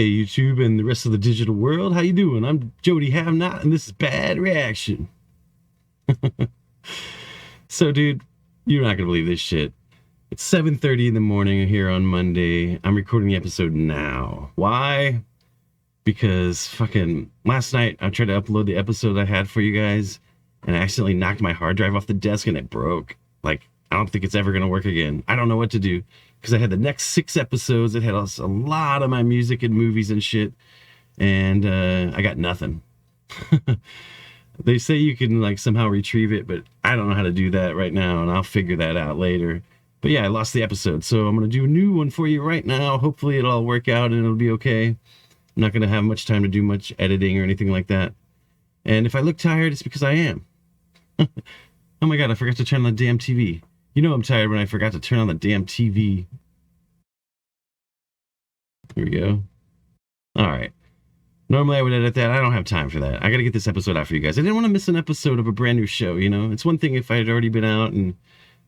Hey YouTube and the rest of the digital world, how you doing? I'm Jody Have Not, and this is Bad Reaction. So dude, you're not gonna believe this shit. It's 7:30 in the morning here on Monday. I'm recording the episode now. Why? Because fucking last night I tried to upload the episode I had for you guys, and I accidentally knocked my hard drive off the desk and it broke. Like, I don't think it's ever gonna work again. I don't know what to do. Because I had the next 6 episodes. It had a lot of my music and movies and shit. And I got nothing. They say you can like somehow retrieve it, but I don't know how to do that right now, and I'll figure that out later. But yeah, I lost the episode, so I'm going to do a new one for you right now. Hopefully it'll all work out and it'll be okay. I'm not going to have much time to do much editing or anything like that. And if I look tired, it's because I am. Oh my god, I forgot to turn on the damn TV. You know I'm tired when I forgot to turn on the damn TV. Here we go. All right. Normally I would edit that. I don't have time for that. I got to get this episode out for you guys. I didn't want to miss an episode of a brand new show, you know? It's one thing if I had already been out and,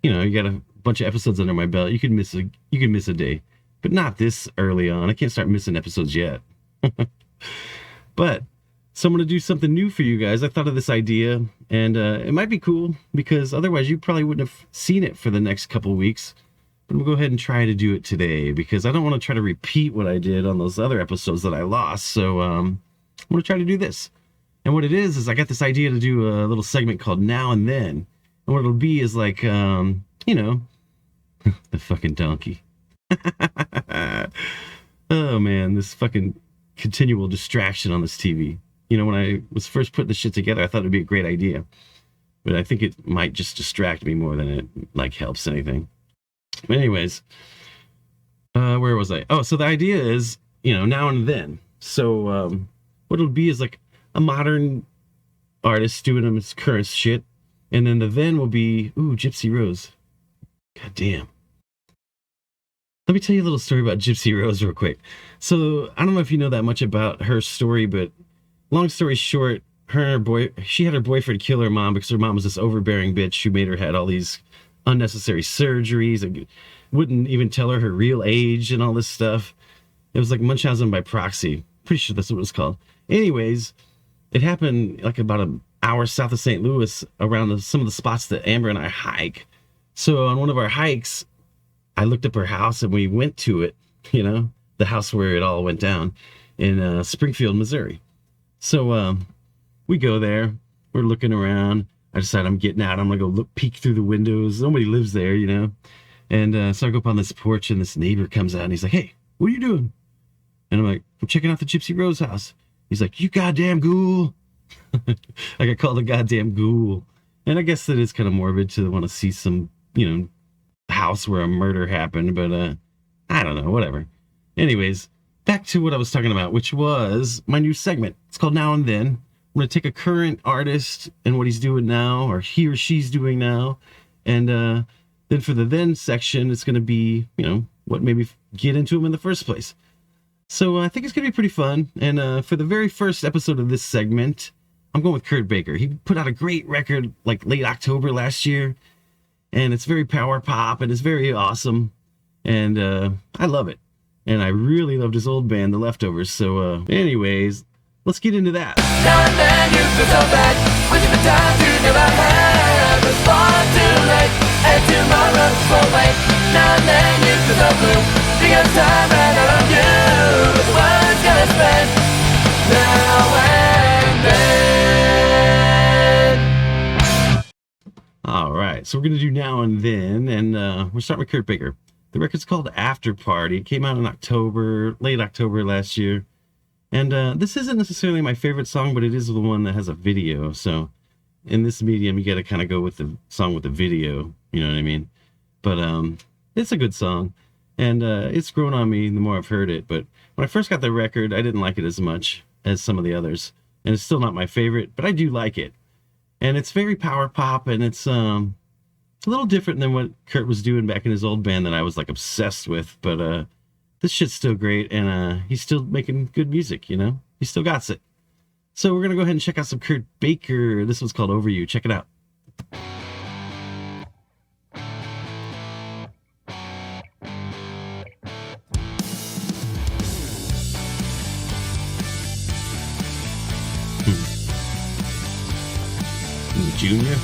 you know, you got a bunch of episodes under my belt. You could miss a day. But not this early on. I can't start missing episodes yet. But so I'm going to do something new for you guys. I thought of this idea, and it might be cool because otherwise you probably wouldn't have seen it for the next couple weeks. But I'm going to go ahead and try to do it today because I don't want to try to repeat what I did on those other episodes that I lost. So I'm going to try to do this. And what it is I got this idea to do a little segment called Now and Then. And what it'll be is like, you know, the fucking donkey. Oh man, this fucking continual distraction on this TV. You know, when I was first putting this shit together, I thought it'd be a great idea. But I think it might just distract me more than it, like, helps anything. But anyways, where was I? Oh, so the idea is, you know, now and then. So what it'll be is like a modern artist doing his current shit. And then the then will be, ooh, Gypsy Rose. God damn. Let me tell you a little story about Gypsy Rose real quick. So I don't know if you know that much about her story, but long story short, she had her boyfriend kill her mom because her mom was this overbearing bitch who made her had all these unnecessary surgeries and wouldn't even tell her real age and all this stuff. It was like Munchausen by proxy. Pretty sure that's what it was called. Anyways, it happened like about an hour south of St. Louis around some of the spots that Amber and I hike. So on one of our hikes, I looked up her house and we went to it, you know, the house where it all went down in Springfield, Missouri. So we go there, we're looking around. I decide I'm getting out. I'm gonna go peek through the windows. Nobody lives there, you know. And so I go up on this porch, and this neighbor comes out, and he's like, "Hey, what are you doing?" And I'm like, "I'm checking out the Gypsy Rose house." He's like, "You goddamn ghoul!" Like I called a goddamn ghoul, and I guess that is kind of morbid to want to see some, you know, house where a murder happened. But I don't know, whatever. Anyways, back to what I was talking about, which was my new segment. It's called Now and Then. I'm going to take a current artist and what he's doing now, or he or she's doing now. And then for the then section, it's going to be, you know, what made me get into him in the first place. So I think it's going to be pretty fun. And for the very first episode of this segment, I'm going with Kurt Baker. He put out a great record like late October last year. And it's very power pop and it's very awesome. And I love it. And I really loved his old band, The Leftovers. So anyways, let's get into that. Now and then you feel so bad, wishing for times you never had. But it's far too late, and tomorrow's full late. Now and then you feel so blue, because time ran out on you. But the world's gonna spend now and then. All right, so we're gonna do Now and Then, and we're starting with Kurt Baker. The record's called After Party. It came out in October, late October last year. And this isn't necessarily my favorite song, but it is the one that has a video. So in this medium, you got to kind of go with the song with the video. You know what I mean? But it's a good song. And it's grown on me the more I've heard it. But when I first got the record, I didn't like it as much as some of the others. And it's still not my favorite, but I do like it. And it's very power pop, and it's a little different than what Kurt was doing back in his old band that I was like obsessed with. But this shit's still great, and he's still making good music, you know? He still got it. So we're going to go ahead and check out some Kurt Baker. This one's called Over You. Check it out. Junior.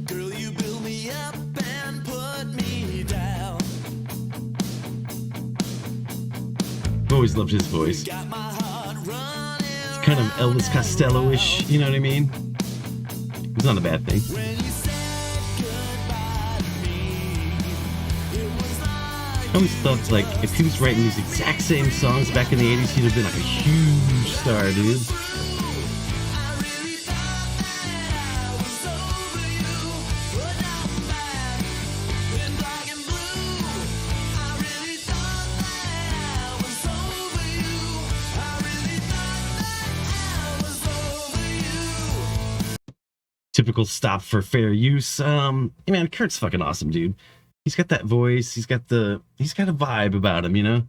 Girl, you build me up and put me down. I've always loved his voice. Got my heart running. It's kind of Elvis Costello-ish, you know what I mean? It's not a bad thing. When you said goodbye to me, it was like I always thought, like, if he was writing these exact same songs back in the 80s, he'd have been like a huge star, dude. I really thought that I was over you, but now I'm back in black and blue. I really thought that I was over you. I really thought that I was over you. Typical stop for fair use. Man, Kurt's fucking awesome, dude. He's got that voice. He's got a vibe about him, you know?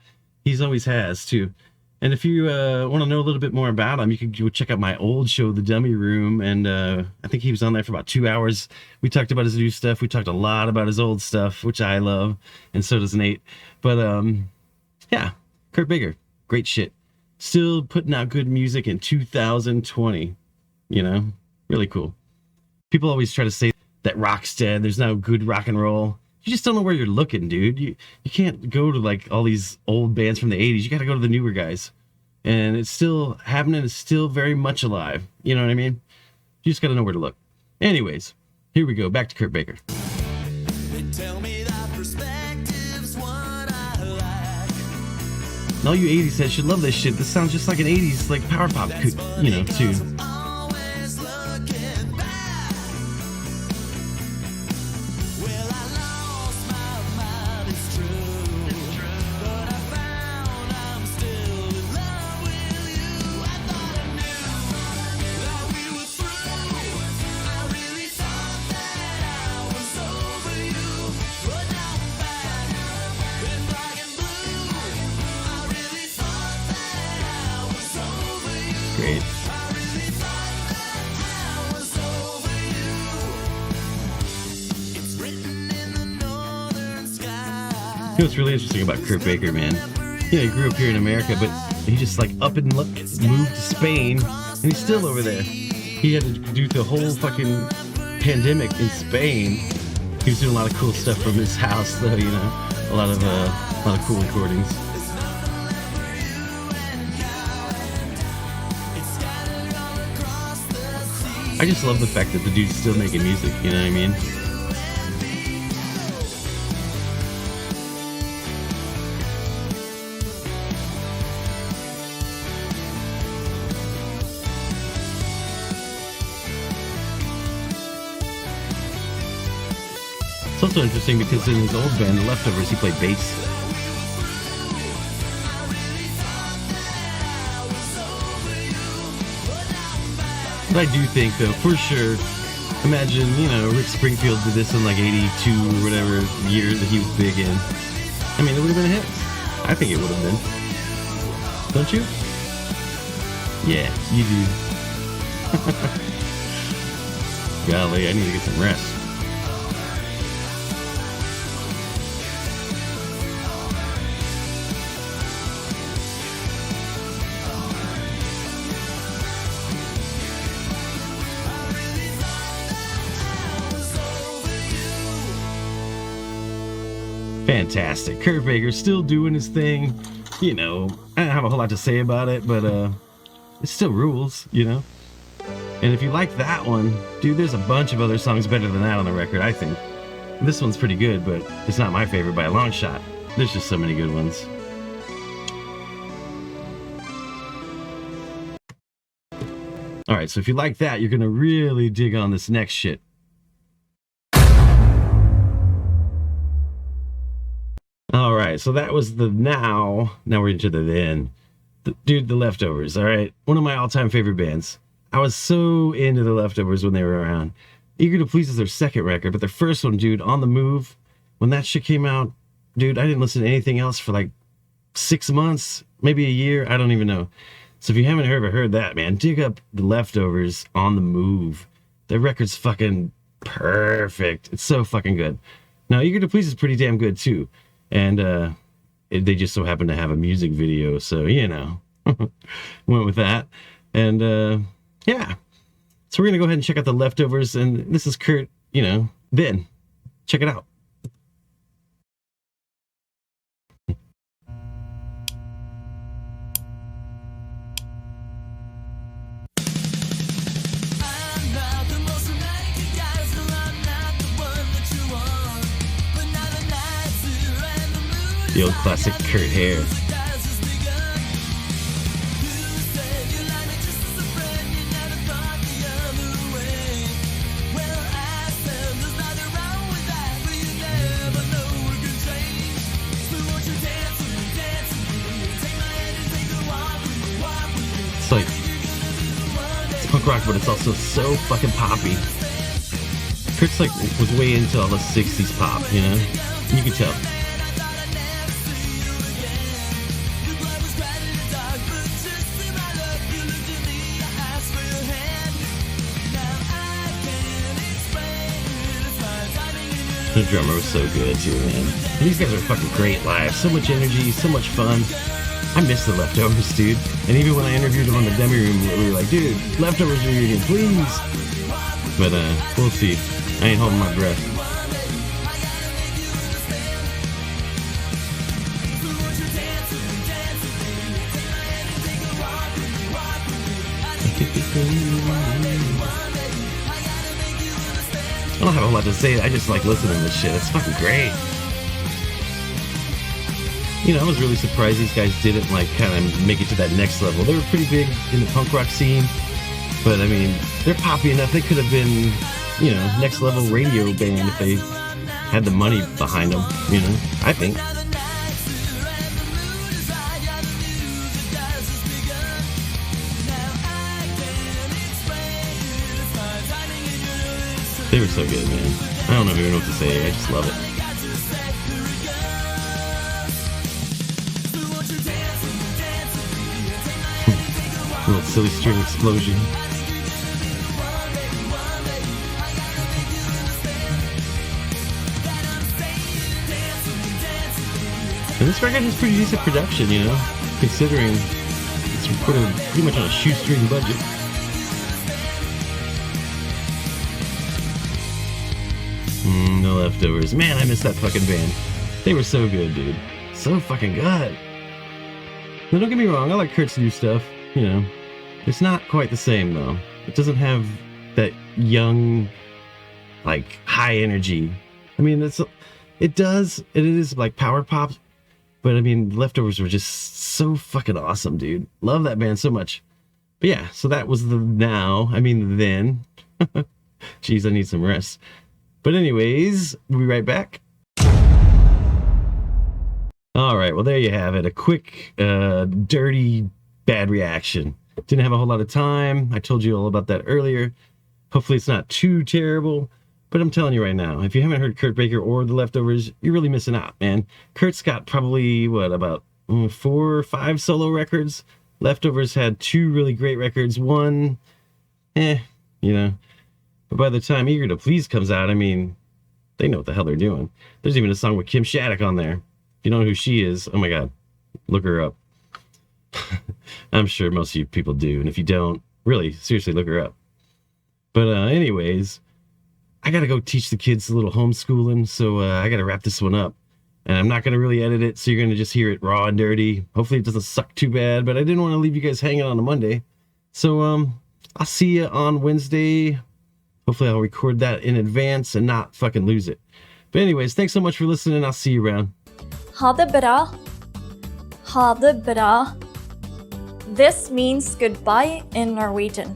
He's always has, too. And if you want to know a little bit more about him, you can go check out my old show, The Dummy Room. And I think he was on there for about 2 hours. We talked about his new stuff. We talked a lot about his old stuff, which I love. And so does Nate. But, yeah, Kurt Baker, great shit. Still putting out good music in 2020, you know? Really cool. People always try to say that rock's dead. There's no good rock and roll. You just don't know where you're looking, dude. You can't go to like all these old bands from the 80s. You got to go to the newer guys. And it's still happening. It's still very much alive. You know what I mean? You just got to know where to look. Anyways, here we go. Back to Kurt Baker. They tell me that perspective's what I lack. And all you 80s heads should love this shit. This sounds just like an 80s like power pop, tune. Always looking back. Well, I lost my mind, it's true. But I found I'm still in love with you. I thought I knew that we were through. I really thought that I was over you. But now I'm back in black and blue. I really thought that I was over you. Great. I really thought that I was over you. It's written in the northern sky. You know what's really interesting about Kurt Baker, man? You know, he grew up here in America, but he just like up and moved to Spain, and he's still over there. He had to do the whole fucking pandemic in Spain. He was doing a lot of cool stuff from his house, though. You know, a lot of cool recordings. I just love the fact that the dude's still making music. You know what I mean? It's also interesting because in his old band, The Leftovers, he played bass. But I do think, though, for sure, imagine, you know, Rick Springfield did this in like 82 or whatever year that he was big in. I mean, it would have been a hit. I think it would have been. Don't you? Yeah, you do. Golly, I need to get some rest. Fantastic. Kurt Baker still doing his thing. You know, I don't have a whole lot to say about it, but it still rules, you know? And if you like that one, dude, there's a bunch of other songs better than that on the record, I think. This one's pretty good, but it's not my favorite by a long shot. There's just so many good ones. Alright, so if you like that, you're gonna really dig on this next shit. Alright, so that was the now. Now we're into the then. Dude, The Leftovers, alright? One of my all-time favorite bands. I was so into The Leftovers when they were around. Eager to Please is their second record, but their first one, dude, On the Move, when that shit came out, dude, I didn't listen to anything else for like 6 months, maybe a year, I don't even know. So if you haven't ever heard that, man, dig up The Leftovers, On the Move. Their record's fucking perfect. It's so fucking good. Now, Eager to Please is pretty damn good, too. And they just so happened to have a music video, so went with that. And yeah, so we're gonna go ahead and check out The Leftovers, and this is Kurt. Then check it out. The old classic Kurt hair. It's punk rock, but it's also so fucking poppy. Kurt's was way into all the 60s pop, you can tell. The drummer was so good too, man. And these guys are fucking great live. So much energy, so much fun. I miss The Leftovers, dude. And even when I interviewed them on the Demi Room, we were like, dude, Leftovers reunion, please. But we'll see. I ain't holding my breath. I don't have a whole lot to say. I just like listening to this shit. It's fucking great. I was really surprised these guys didn't kind of make it to that next level. They were pretty big in the punk rock scene, but I mean, they're poppy enough. They could have been, next level radio band if they had the money behind them, I think. They were so good, man. I don't even know what to say. I just love it. Little silly string explosion. And this record has pretty decent production, considering it's recorded pretty much on a shoestring budget. The Leftovers. Man, I miss that fucking band. They were so good, dude. So fucking good. Now, don't get me wrong, I like Kurt's new stuff. It's not quite the same though. It doesn't have that young, high energy. I mean, it is like power pop, but I mean, Leftovers were just so fucking awesome, dude. Love that band so much. But yeah, so that was the then. Jeez, I need some rest. But anyways, we'll be right back. All right, well, there you have it. A quick, dirty, bad reaction. Didn't have a whole lot of time. I told you all about that earlier. Hopefully it's not too terrible. But I'm telling you right now, if you haven't heard Kurt Baker or The Leftovers, you're really missing out, man. Kurt's got probably, about 4 or 5 solo records. Leftovers had 2 really great records. One, But by the time Eager to Please comes out, I mean, they know what the hell they're doing. There's even a song with Kim Shattuck on there. If you don't know who she is, oh my God, look her up. I'm sure most of you people do. And if you don't, really, seriously, look her up. But anyways, I got to go teach the kids a little homeschooling. So I got to wrap this one up. And I'm not going to really edit it. So you're going to just hear it raw and dirty. Hopefully it doesn't suck too bad. But I didn't want to leave you guys hanging on a Monday. So I'll see you on Wednesday. Hopefully I'll record that in advance and not fucking lose it. But anyways, thanks so much for listening. I'll see you around. Ha det bra. Ha det bra. This means goodbye in Norwegian.